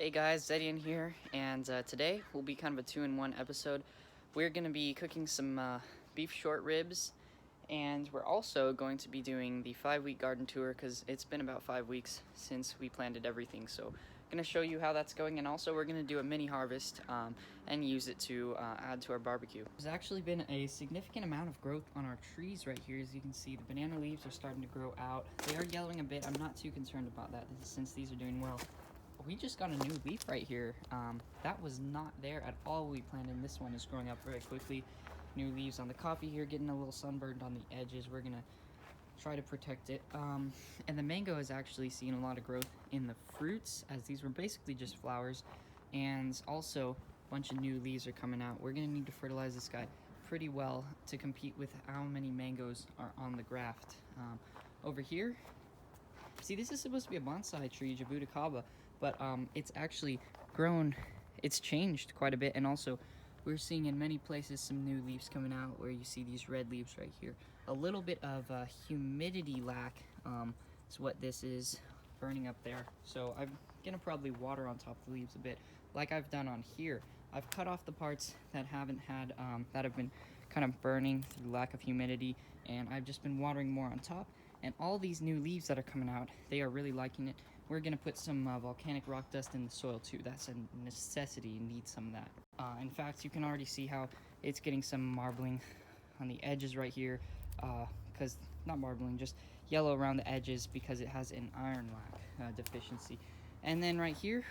Hey guys, Zedian here, and today will be kind of a two-in-one episode. We're going to be cooking some beef short ribs, and we're also going to be doing the 5-week garden tour because it's been about 5 weeks since we planted everything. So I'm going to show you how that's going, and also we're going to do a mini harvest and use it to add to our barbecue. There's actually been a significant amount of growth on our trees right here. As you can see, the banana leaves are starting to grow out. They are yellowing a bit. I'm not too concerned about that since these are doing well. We just got a new leaf right here. That was not there at all when we planted, and this one is growing up very quickly. New leaves on the coffee here, getting a little sunburned on the edges. We're gonna try to protect it. And the mango has actually seen a lot of growth in the fruits, as these were basically just flowers, and also a bunch of new leaves are coming out. We're gonna need to fertilize this guy pretty well to compete with how many mangoes are on the graft. Over here, see, this is supposed to be a bonsai tree, Jabuticaba, but it's actually grown, it's changed quite a bit, and also we're seeing in many places some new leaves coming out where you see these red leaves right here. A little bit of humidity lack is what this is burning up there. So I'm gonna probably water on top of the leaves a bit, like I've done on here. I've cut off the parts that haven't had, that have been kind of burning through lack of humidity, and I've just been watering more on top. And all these new leaves that are coming out, they are really liking it. We're gonna put some volcanic rock dust in the soil too. That's a necessity, you need some of that. In fact, you can already see how it's getting some marbling on the edges right here, because, not marbling, just yellow around the edges because it has an iron lack deficiency. And then right here,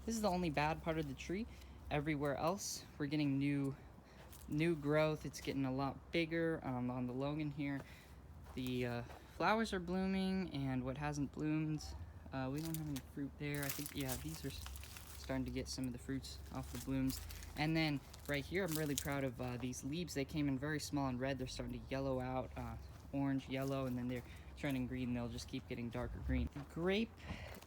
this is the only bad part of the tree. Everywhere else, we're getting new growth. It's getting a lot bigger. On the Logan here, the flowers are blooming, and what hasn't bloomed, we don't have any fruit there. I think, yeah, these are starting to get some of the fruits off the blooms. And then right here, I'm really proud of these leaves. They came in very small and red. They're starting to yellow out, orange, yellow, and then they're turning green. They'll just keep getting darker green. The grape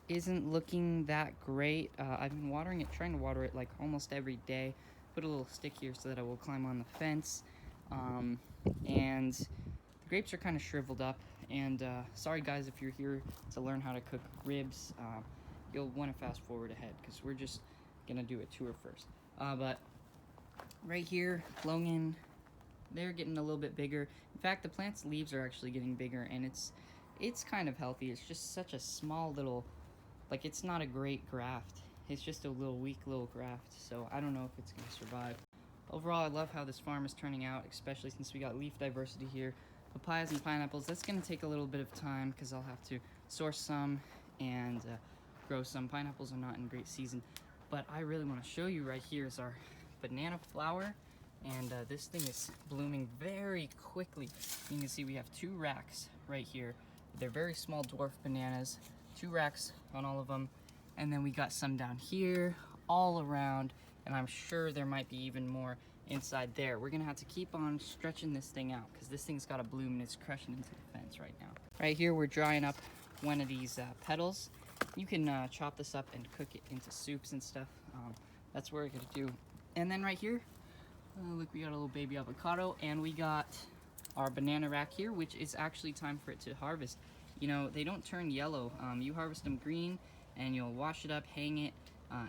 isn't looking that great. I've been watering it, trying to water it like almost every day. Put a little stick here so that it will climb on the fence. And the grapes are kind of shriveled up. And sorry guys, if you're here to learn how to cook ribs, you'll want to fast forward ahead because we're just gonna do a tour first. But right here, Logan, they're getting a little bit bigger. In fact, the plant's leaves are actually getting bigger, and it's kind of healthy. It's just such a small little, like, it's not a great graft. It's just a little weak little graft, so I don't know if it's gonna survive. Overall, I love how this farm is turning out, especially since we got leaf diversity here. Papayas and pineapples, that's gonna take a little bit of time because I'll have to source some and grow some. Pineapples are not in great season, but I really want to show you right here is our banana flower, and this thing is blooming very quickly. You can see we have 2 racks right here. They're very small dwarf bananas, 2 racks on all of them, and then we got some down here all around, and I'm sure there might be even more inside there. We're gonna have to keep on stretching this thing out because this thing's got a bloom and it's crushing into the fence right now. Right here, we're drying up one of these petals. You can chop this up and cook it into soups and stuff. That's what we're gonna do. And then right here, look, we got a little baby avocado, and we got our banana rack here, which is actually time for it to harvest. You know, they don't turn yellow. You harvest them green, and you'll wash it up, hang it,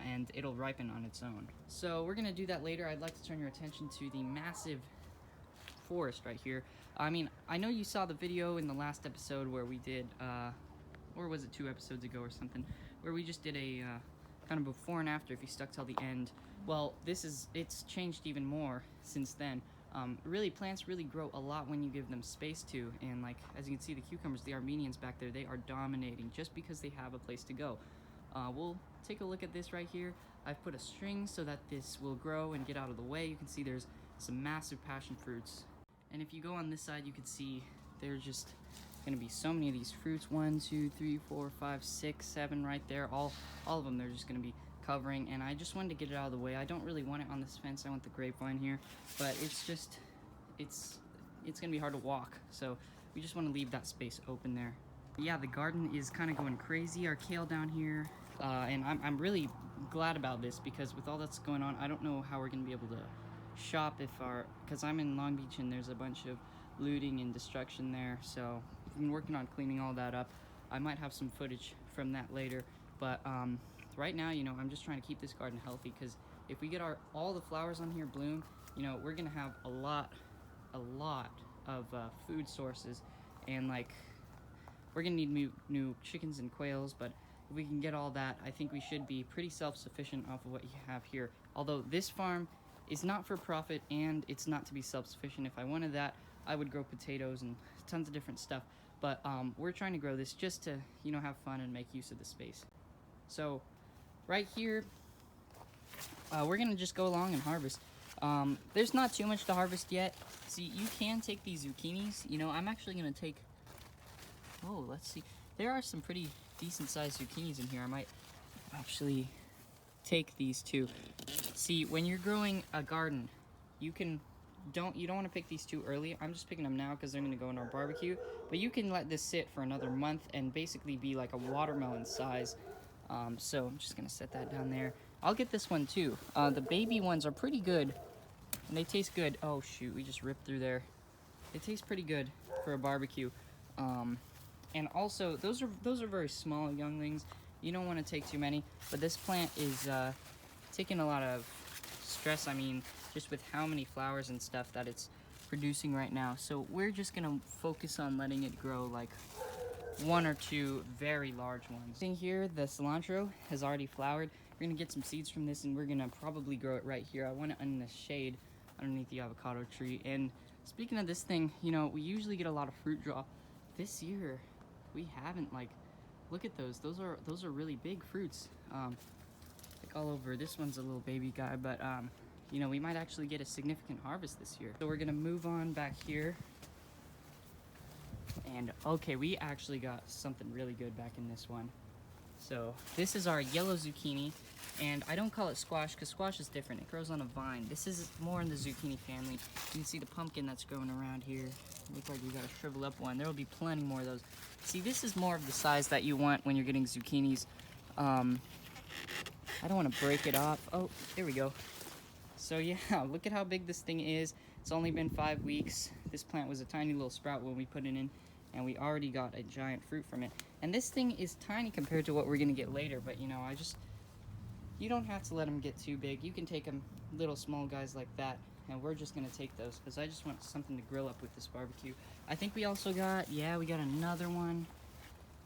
and it'll ripen on its own. So we're gonna do that later. I'd like to turn your attention to the massive forest right here. I mean, I know you saw the video in the last episode where we did, or was it 2 episodes ago or something, where we just did a kind of before and after if you stuck till the end. Well, it's changed even more since then. Really, plants really grow a lot when you give them space to, and like, as you can see, the cucumbers, the Armenians back there, they are dominating just because they have a place to go. We'll take a look at this right here. I've put a string so that this will grow and get out of the way. You can see there's some massive passion fruits. And if you go on this side, you can see there's just gonna be so many of these fruits. 1, 2, 3, 4, 5, 6, 7 right there. All of them, they're just gonna be covering, and I just wanted to get it out of the way. I don't really want it on this fence. I want the grapevine here, but it's just, it's gonna be hard to walk, so we just want to leave that space open there. Yeah, the garden is kind of going crazy. Our kale down here, and I'm really glad about this because with all that's going on, I don't know how we're gonna be able to shop because I'm in Long Beach and there's a bunch of looting and destruction there, so we've been working on cleaning all that up. I might have some footage from that later, but right now, you know, I'm just trying to keep this garden healthy, because if we get all the flowers on here bloom, you know, we're gonna have a lot of food sources, and like we're gonna need new chickens and quails. But if we can get all that, I think we should be pretty self-sufficient off of what you have here. Although this farm is not for profit and it's not to be self-sufficient. If I wanted that, I would grow potatoes and tons of different stuff. But we're trying to grow this just to, you know, have fun and make use of the space. So right here, we're gonna just go along and harvest. There's not too much to harvest yet. See, you can take these zucchinis. You know, I'm actually gonna take, oh, let's see. There are some pretty decent sized zucchinis in here. I might actually take these too. See, when you're growing a garden, you don't want to pick these too early. I'm just picking them now because they're going to go in our barbecue. But you can let this sit for another month and basically be like a watermelon size. So I'm just going to set that down there. I'll get this one too. The baby ones are pretty good and they taste good. Oh shoot, we just ripped through there. They taste pretty good for a barbecue. And also, those are very small younglings. You don't want to take too many. But this plant is taking a lot of stress. I mean, just with how many flowers and stuff that it's producing right now. So we're just gonna focus on letting it grow like one or two very large ones. In here, the cilantro has already flowered. We're gonna get some seeds from this and we're gonna probably grow it right here. I want it in the shade underneath the avocado tree. And speaking of this thing, you know, we usually get a lot of fruit drop. This year, we haven't. Like, look at those. Those are really big fruits. Like all over. This one's a little baby guy, but you know, we might actually get a significant harvest this year. So we're gonna move on back here. And okay, we actually got something really good back in this one. So this is our yellow zucchini, and I don't call it squash because squash is different. It grows on a vine. This is more in the zucchini family. You can see the pumpkin that's growing around here. Looks like we got a shrivel up one. There will be plenty more of those. See, this is more of the size that you want when you're getting zucchinis. I don't want to break it off. Oh, there we go. So yeah, look at how big this thing is. It's only been 5 weeks. This plant was a tiny little sprout when we put it in, and we already got a giant fruit from it. And this thing is tiny compared to what we're gonna get later, but you know, you don't have to let them get too big. You can take them little small guys like that, and we're just gonna take those because I just want something to grill up with this barbecue. I think we also got, yeah, we got another one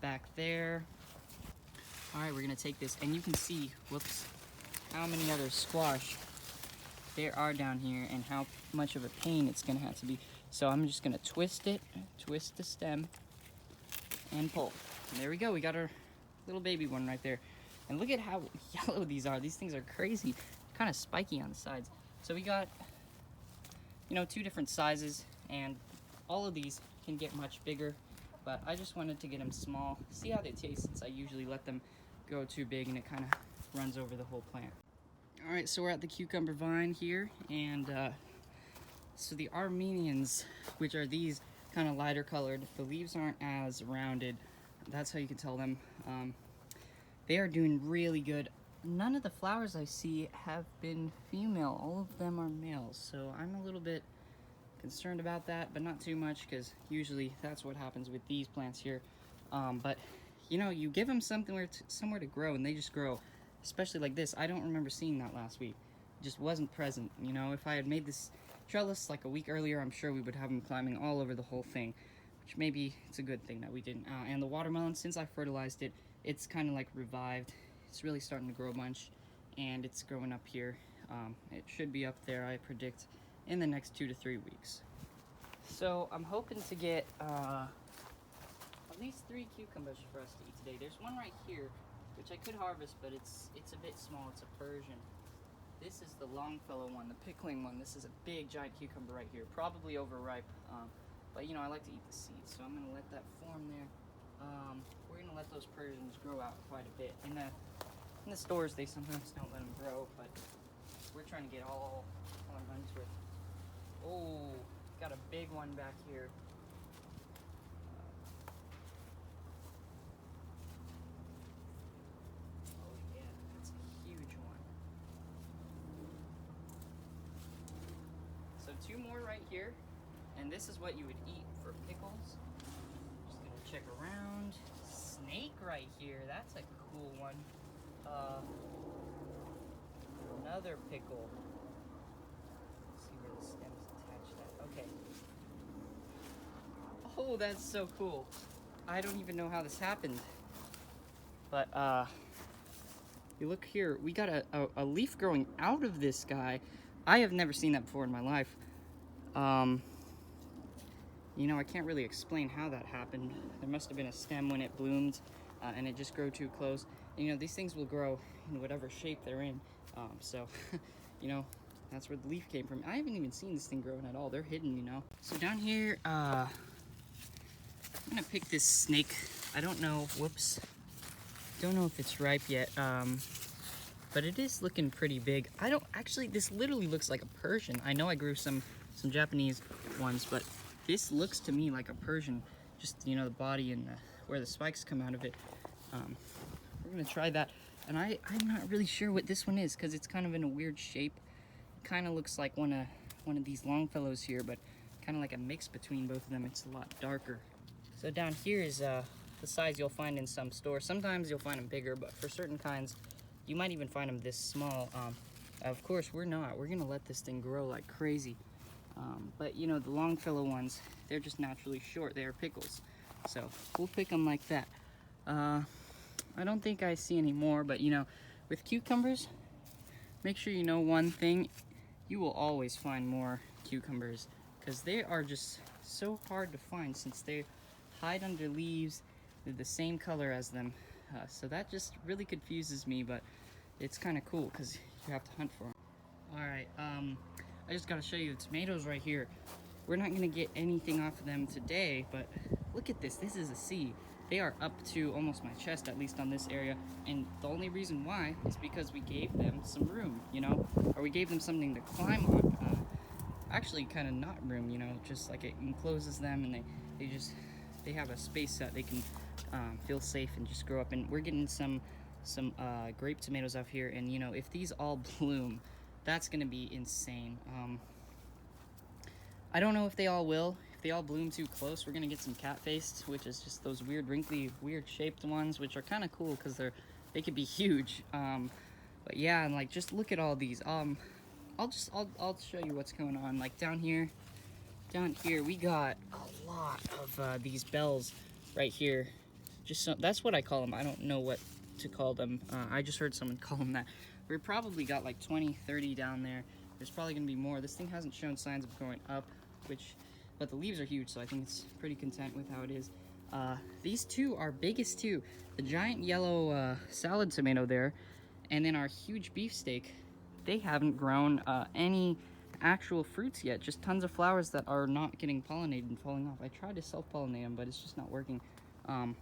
back there. All right, we're gonna take this, and you can see, whoops, how many other squash there are down here and how much of a pain it's gonna have to be. So I'm just gonna twist it, twist the stem, and pull. And there we go, we got our little baby one right there. And look at how yellow these are. These things are crazy, kind of spiky on the sides. So we got, you know, 2 different sizes, and all of these can get much bigger, but I just wanted to get them small, see how they taste, since I usually let them grow too big and it kind of runs over the whole plant. All right, so we're at the cucumber vine here, and so the Armenians, which are these kind of lighter colored, the leaves aren't as rounded. That's how you can tell them. They are doing really good. None of the flowers I see have been female. All of them are males. So I'm a little bit concerned about that, but not too much because usually that's what happens with these plants here. But you know, you give them somewhere to grow and they just grow. Especially like this. I don't remember seeing that last week. It just wasn't present. You know, if I had made this trellis like a week earlier, I'm sure we would have them climbing all over the whole thing. Which maybe it's a good thing that we didn't. And the watermelon, since I fertilized it, it's kind of like revived. It's really starting to grow a bunch, and it's growing up here. It should be up there, I predict, in the next 2 to 3 weeks. So I'm hoping to get at least 3 cucumbers for us to eat today. There's one right here, which I could harvest, but it's a bit small. It's a Persian. This is the Longfellow one, the pickling one. This is a big, giant cucumber right here, probably overripe. But you know, I like to eat the seeds, so I'm gonna let that form there. We're gonna let those Persians grow out quite a bit. In the stores, they sometimes don't let them grow, but we're trying to get all into it. Oh, got a big one back here. Oh yeah, that's a huge one. So 2 more right here, and this is what you would eat for pickles. Just gonna check around. Snake right here, that's a cool one. Another pickle. Let's see where the stem's attached at. Okay. Oh, that's so cool. I don't even know how this happened. But, you look here, we got a leaf growing out of this guy. I have never seen that before in my life. You know, I can't really explain how that happened. There must have been a stem when it bloomed, and it just grew too close. And, you know, these things will grow in whatever shape they're in. So, you know, that's where the leaf came from. I haven't even seen this thing growing at all. They're hidden, you know. So down here, I'm gonna pick this snake. I don't know, whoops. Don't know if it's ripe yet, but it is looking pretty big. Actually, this literally looks like a Persian. I know I grew some Japanese ones, but this looks to me like a Persian. Just, you know, the body and where the spikes come out of it. We're gonna try that. And I'm not really sure what this one is because it's kind of in a weird shape. It kind of looks like one of these Longfellows here, but kind of like a mix between both of them. It's a lot darker. So down here is the size you'll find in some stores. Sometimes you'll find them bigger, but for certain kinds, you might even find them this small. Of course, we're not. We're gonna let this thing grow like crazy. But you know, the Longfellow ones, they're just naturally short. They are pickles. So we'll pick them like that. I don't think I see any more, but you know, with cucumbers, make sure you know one thing. You will always find more cucumbers because they are just so hard to find since they hide under leaves. They're the same color as them. So that just really confuses me, but it's kind of cool because you have to hunt for them. All right, I just got to show you the tomatoes right here. We're not going to get anything off of them today, but look at this. This is a sea. They are up to almost my chest, at least on this area, and the only reason why is because we gave them some room, you know, or we gave them something to climb on. Actually, kind of not room, you know, just like it encloses them, and they have a space that they can feel safe and just grow up. And we're getting some grape tomatoes out here, and you know, if these all bloom, that's gonna be insane. I don't know if they all will. If they all bloom too close, we're gonna get some cat-faced, which is just those weird, wrinkly, weird-shaped ones, which are kind of cool because they could be huge. But yeah, and like just look at all these. I'll show you what's going on. Like down here, we got a lot of these bells right here. That's what I call them. I don't know what to call them. I just heard someone call them that. We probably got like 20, 30 down there. There's probably gonna be more. This thing hasn't shown signs of growing up, but the leaves are huge, so I think it's pretty content with how it is. These two are biggest too. The giant yellow salad tomato there, and then our huge beefsteak. They haven't grown any actual fruits yet, just tons of flowers that are not getting pollinated and falling off. I tried to self-pollinate them, but it's just not working. And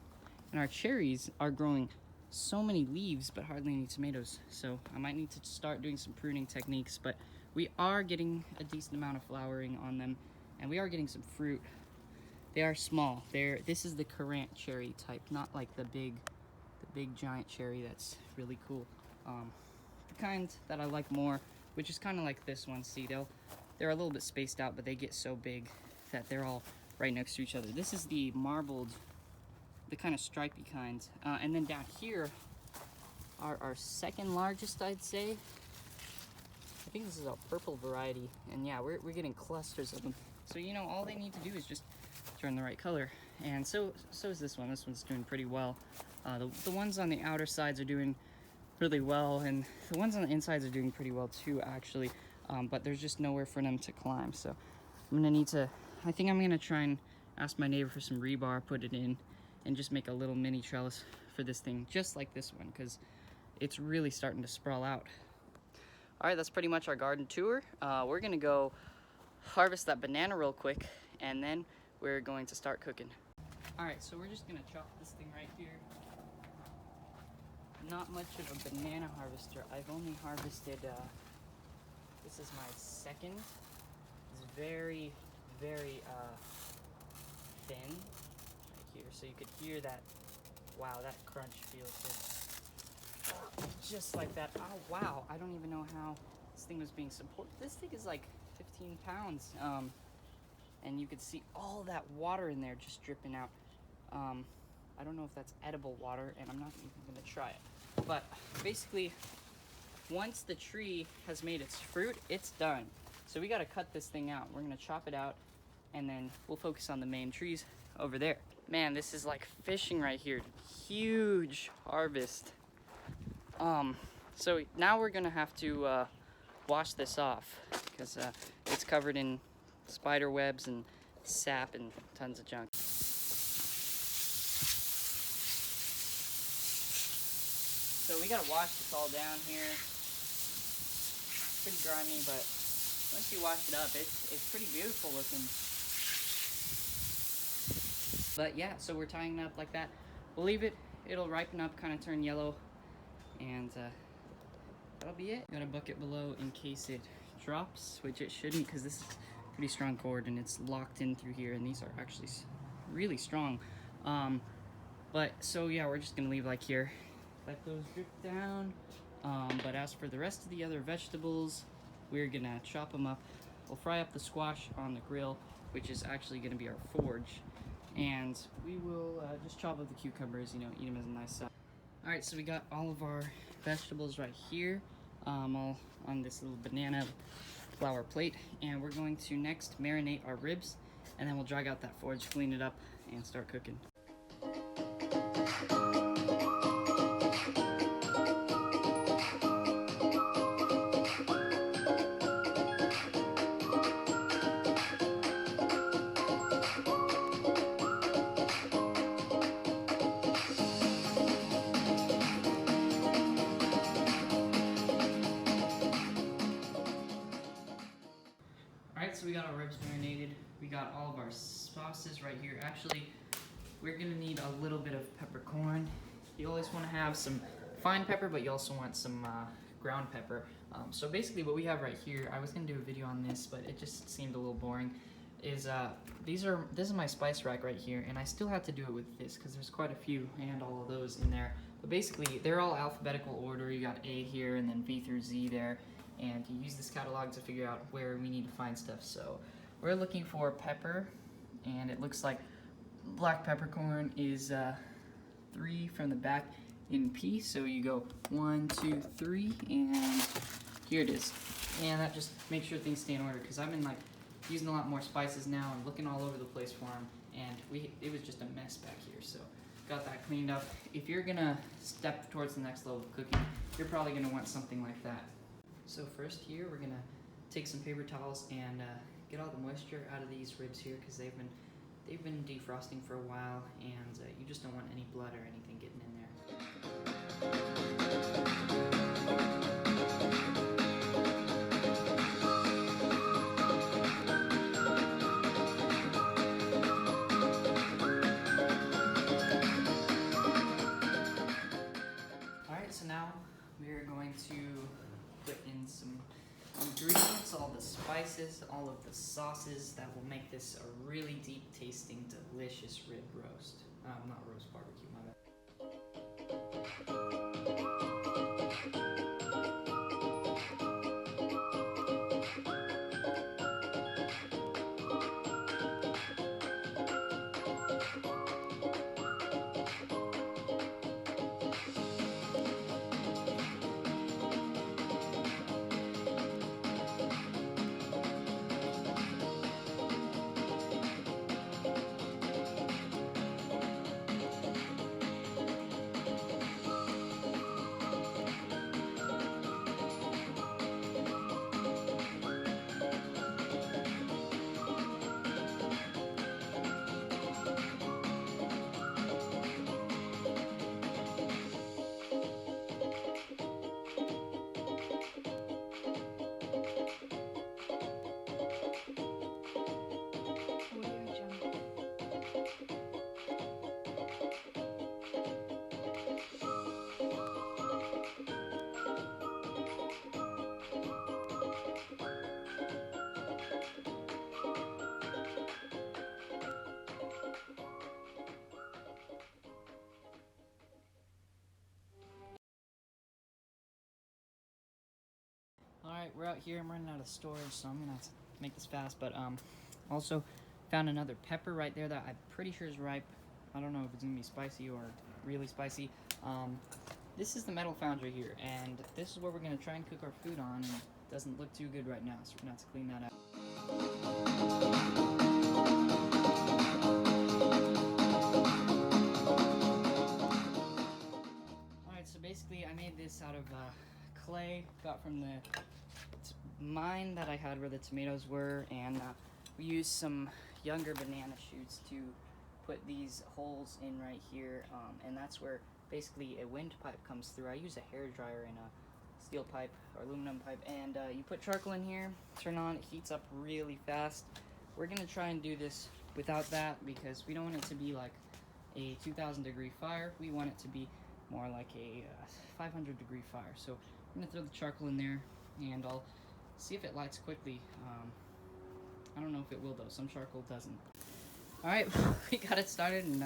our cherries are growing so many leaves, but hardly any tomatoes. So I might need to start doing some pruning techniques, but we are getting a decent amount of flowering on them, and we are getting some fruit. They are small. This is the currant cherry type, not like the big giant cherry that's really cool. The kind that I like more, which is kind of like this one. See, they're a little bit spaced out, but they get so big that they're all right next to each other. This is the marbled, the kind of stripy kind. And then down here are our second largest, I'd say. I think this is a purple variety, and yeah, we're getting clusters of them. So you know, all they need to do is just turn the right color. And so is this one. This one's doing pretty well. The ones on the outer sides are doing really well, and the ones on the insides are doing pretty well too, actually. But there's just nowhere for them to climb. So I think I'm gonna try and ask my neighbor for some rebar, put it in, and just make a little mini trellis for this thing, just like this one, because it's really starting to sprawl out. All right, that's pretty much our garden tour. We're gonna go harvest that banana real quick, and then we're going to start cooking. All right, so we're just gonna chop this thing right here. Not much of a banana harvester. I've only harvested, this is my second. It's very, very thin right here. So you could hear that, wow, that crunch feels good. Just like that. Oh, wow, I don't even know how this thing was being supported. This thing is like 15 pounds. And you could see all that water in there just dripping out. I don't know if that's edible water, and I'm not even gonna try it. But basically, once the tree has made its fruit, it's done. So we gotta cut this thing out. We're gonna chop it out, and then we'll focus on the main trees over there. Man, this is like fishing right here. Huge harvest. So now we're gonna have to wash this off because it's covered in spider webs and sap and tons of junk. So we gotta wash this all down here. Pretty grimy, but once you wash it up, it's pretty beautiful looking. But yeah, so we're tying it up like that. We'll leave it, it'll ripen up, kind of turn yellow, and that'll be it. Got a bucket below in case it drops, which it shouldn't, because this is pretty strong cord and it's locked in through here, and these are actually really strong. But so yeah, we're just gonna leave like here, let those drip down. But as for the rest of the other vegetables, we're gonna chop them up. We'll fry up the squash on the grill, which is actually gonna be our forge. And we will just chop up the cucumbers, you know, eat them as a nice salad. All right, so we got all of our vegetables right here, all on this little banana flour plate. And we're going to next marinate our ribs, and then we'll drag out that forge, clean it up, and start cooking. Alright, so we got our ribs marinated. We got all of our sauces right here. Actually, we're gonna need a little bit of peppercorn. You always want to have some fine pepper, but you also want some ground pepper. So basically what we have right here, I was gonna do a video on this, but it just seemed a little boring, is this is my spice rack right here, and I still have to do it with this because there's quite a few and all of those in there. But basically, they're all alphabetical order. You got A here and then V through Z there. And you use this catalog to figure out where we need to find stuff. So we're looking for pepper, and it looks like black peppercorn is 3 from the back in P. So you go 1, 2, 3, and here it is. And that just makes sure things stay in order, because I've been like using a lot more spices now and looking all over the place for them, and it was just a mess back here. So got that cleaned up. If you're gonna step towards the next level of cooking, you're probably gonna want something like that. So first here, we're gonna take some paper towels and get all the moisture out of these ribs here, because they've been defrosting for a while, and you just don't want any blood or anything getting in there. All right, so now we're going to put in some ingredients, all the spices, all of the sauces that will make this a really deep tasting, delicious rib roast. Not roast barbecue, my bad. Alright, we're out here. I'm running out of storage, so I'm gonna have to make this fast. But also found another pepper right there that I'm pretty sure is ripe. I don't know if it's gonna be spicy or really spicy. this is the metal foundry here, and this is where we're going to try and cook our food on, and it doesn't look too good right now, so we're going to have to clean that out. Alright, so basically I made this out of clay, got from the mine that I had where the tomatoes were, and we used some younger banana shoots to put these holes in right here, and that's where basically a wind pipe comes through. I use a hair dryer and a steel pipe or aluminum pipe, and you put charcoal in here, turn on, it heats up really fast. We're gonna try and do this without that because we don't want it to be like a 2,000 degree fire. We want it to be more like a 500 degree fire. So I'm gonna throw the charcoal in there and I'll see if it lights quickly. I don't know if it will though, some charcoal doesn't. Alright, we got it started, and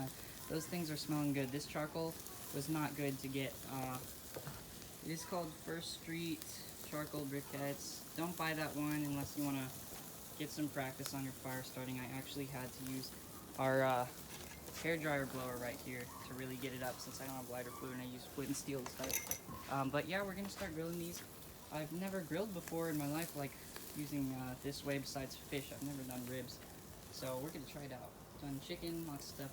those things are smelling good. This charcoal was not good to get. It is called First Street charcoal briquettes. Don't buy that one unless you want to get some practice on your fire starting. I actually had to use our hair dryer blower right here to really get it up, since I don't have lighter fluid and I use wood and steel to start. But yeah, we're going to start grilling these. I've never grilled before in my life, like using this way besides fish. I've never done ribs. So we're going to try it out. Done chicken, lots of stuff.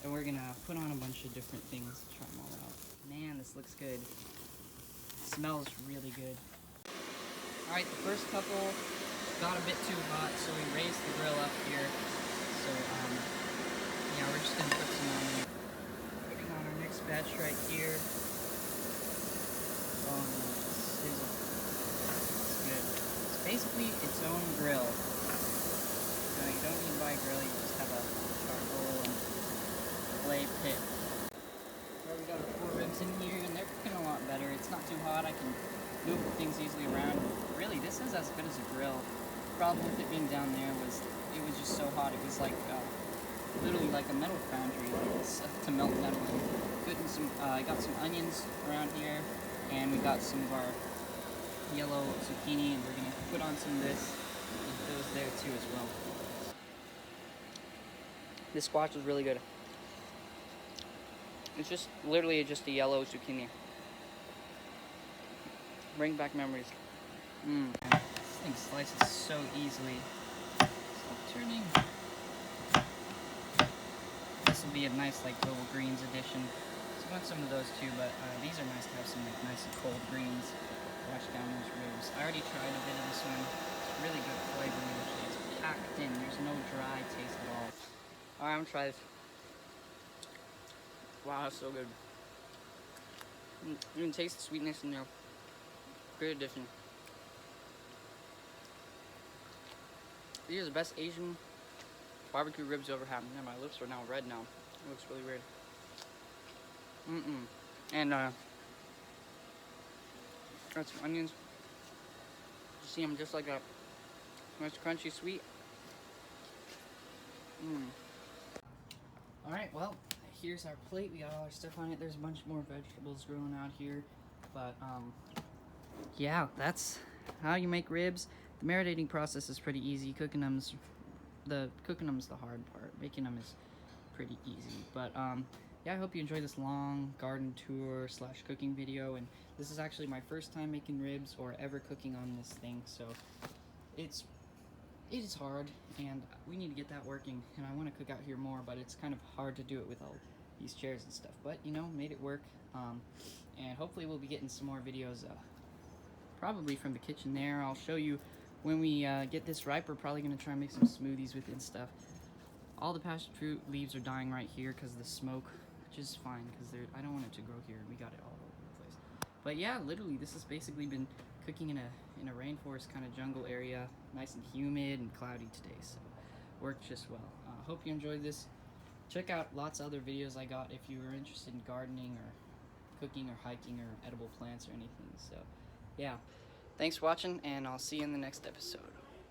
And we're going to put on a bunch of different things to try them all out. Man, this looks good. It smells really good. Alright, the first couple got a bit too hot, so we raised the grill up here. So, yeah, we're just going to put some on there. Putting on our next batch right here. Oh, sizzle. It's good. It's basically its own grill. You don't need to buy a grill, you just have a charcoal and clay pit. Well, we got our 4 ribs in here, and they're cooking a lot better. It's not too hot, I can move things easily around. Really, this is as good as a grill. The problem with it being down there was it was just so hot. It was like literally like a metal foundry to melt metal. Putting some, I got some onions around here, and we got some of our yellow zucchini, and we're gonna put on some of this. Those there too as well. This squash is really good. It's just literally just a yellow zucchini. Bring back memories. This thing slices so easily. Stop turning. This will be a nice like little greens addition. So I want some of those too, but these are nice to have some like nice and cold greens. Wash down those ribs. I already tried a bit of this one. It's really good flavor. It's packed in. There's no dry taste at all. Alright, I'm gonna try this. Wow, that's so good. You can taste the sweetness in there. Great addition. These are the best Asian barbecue ribs you ever had. Yeah, my lips are now red now. It looks really weird. And got some onions. You see them just like that. Nice crunchy sweet. Alright, well, here's our plate. We got all our stuff on it. There's a bunch more vegetables growing out here. But, yeah, that's how you make ribs. The marinating process is pretty easy. Cooking them's the hard part. Making them is pretty easy. But, yeah, I hope you enjoyed this long garden tour / cooking video. And this is actually my first time making ribs or ever cooking on this thing. So, it is hard, and we need to get that working, and I want to cook out here more, but it's kind of hard to do it with all these chairs and stuff, but you know, made it work. And hopefully we'll be getting some more videos probably from the kitchen there. I'll show you when we get this ripe. We're probably going to try and make some smoothies with it and stuff. All the passion fruit leaves are dying right here because of the smoke, which is fine because I don't want it to grow here. We got it all over the place. But yeah, literally this has basically been cooking in a rainforest kind of jungle area, nice and humid and cloudy today, so worked just well. Hope you enjoyed this. Check out lots of other videos I got if you are interested in gardening or cooking or hiking or edible plants or anything. So yeah, thanks for watching, and I'll see you in the next episode.